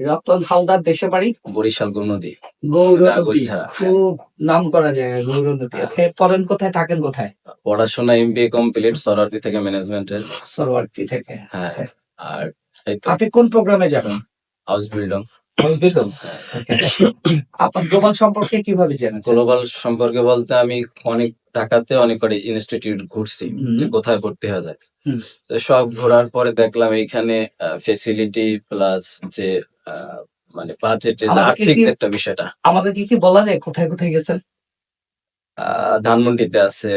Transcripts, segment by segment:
রতন হালদার দেশে বাড়ি বরিশাল গৌনদী। গৌরনদী, ছাড়া খুব নাম করা যায় গৌরনদী। পড়েন কোথায়, থাকেন কোথায়? পড়াশোনা MBA কমপ্লিট সরারদি থেকে ম্যানেজমেন্টের। সরওয়ার্দী থেকে। হ্যাঁ, আর এই তো আপনি কোন প্রোগ্রামে যাবেন? House building. আপনার গ্লোবাল সম্পর্কে কিভাবে জেনেছেন? গ্লোবাল সম্পর্কে বলতে আমি অনেক ঢাকাতে অনেক কটা ইনস্টিটিউট ঘুরছি হুম। যে কোথায় ভর্তি হওয়া যায়। হুম। তো সব ঘোরার পরে দেখলাম এইখানে ফেসিলিটি প্লাস যে মানে বাজেটের আমাদেরকে আর্থিক কি- যে একটা বিষয়টা। আমাদেরকে কি বলা যায় কোথায় কোথায় গেছেন? ধানমন্ডিতে আছে,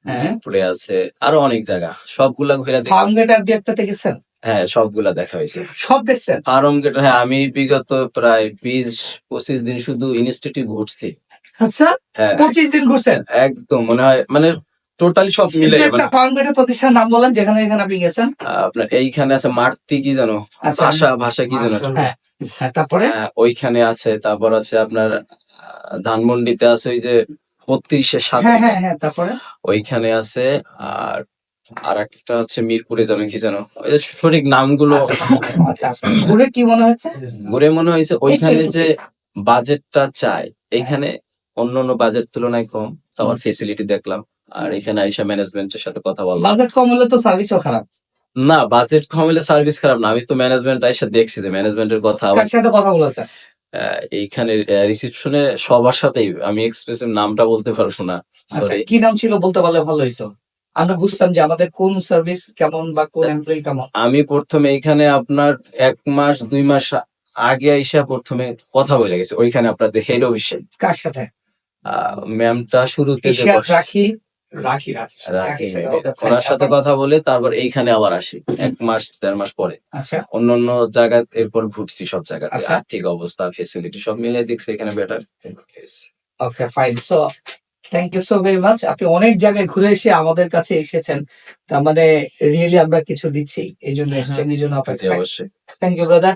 হ্যাঁ। মিরপুরে আছে, আরো অনেক জায়গা, সবগুলা ঘুরে দেখছি। ফার্ম গেট আর একটাতে গেছেন? হ্যাঁ, সবগুলা দেখা হয়েছে। সব দেখছেন? ফার্ম গেট, হ্যাঁ, আমি বিগত প্রায় 20-25 দিন শুধু ইনস্টিটিউট ঘুরছি। আচ্ছা, হ্যাঁ, 25 দিন ঘুরছেন? একদম মনে হয় মানে টোটালি সব মিলে। কিন্তু একটা ফার্ম গেটের প্রতিষ্ঠান নাম বলেন যেখানে এখানে আপনি গেছেন। আপনার এইখানে আছে মার্তি কি জানো, আচ্ছা। ভাষা কি জানো, হ্যাঁ, হ্যাঁ, তারপরে ওইখানে আছে। তারপর আছে আপনার ধানমন্ডিতে আছে ওই যে 32-এর সাথে, হ্যাঁ হ্যাঁ হ্যাঁ, তারপরে ওইখানে আছে। আর আর একটা হচ্ছে মিরপুরে জানো কি জানো, ওই যে সঠিক নামগুলো আচ্ছা আচ্ছা, ঘুরে কি মনে হচ্ছে? ঘুরে মনে হয়েছে ওইখানে যে বাজেটটা চাই এইখানে অন্য অন্য বাজেট তুলনায় কম, তারপর ফেসিলিটি দেখলাম। আর এখানে আইসা ম্যানেজমেন্টের সাথে কথা বললাম। বাজেট কম হলে তো সার্ভিসও খারাপ। না, বাজেট কম হলে সার্ভিস খারাপ না, আমি তো ম্যানেজমেন্ট আইসা দেখছি যে ম্যানেজমেন্টের কথা। কার সাথে কথা বলেছেন? এইখানে রিসেপশনে সবার সাথেই, আমি এক্সপ্রেসিভ নামটা বলতে পারবো না, আচ্ছা, সরি। কি নাম ছিল বলতে পারলে ভালো হইতো, আমরা বুঝতাম যে আমাদের কোন সার্ভিস কেমন বা কোন এমপ্লয়ি কেমন। আমি প্রথমে এইখানে আপনার 1 মাস 2 মাস আগে আইসা প্রথমে কথা বলে গেছে ওইখানে আপনাদের হেড অফিসে। কার সাথে? ম্যামটা শুরুতে যে এশিয়ার রাখি রাখি ওনার সাথে কথা বলে তারপর এইখানে আবার আসি 1 মাস 1.5 মাস পরে। আচ্ছা অন্য অন্য জায়গায় এরপর ঘুরছি সব জায়গাতে, আচ্ছা। আর্থিক অবস্থা ফেসিলিটি সব মিলিয়ে দেখছি এখানে better. Okay fine, so thank you so very much. আপনি অনেক জায়গায় ঘুরে এসে আমাদের কাছে এসেছেন, তার মানে রিয়েলি আমরা কিছু দিচ্ছি, এই জন্য এসেছেন, এই জন্য আপনাকে অবশ্যই। Thank you brother.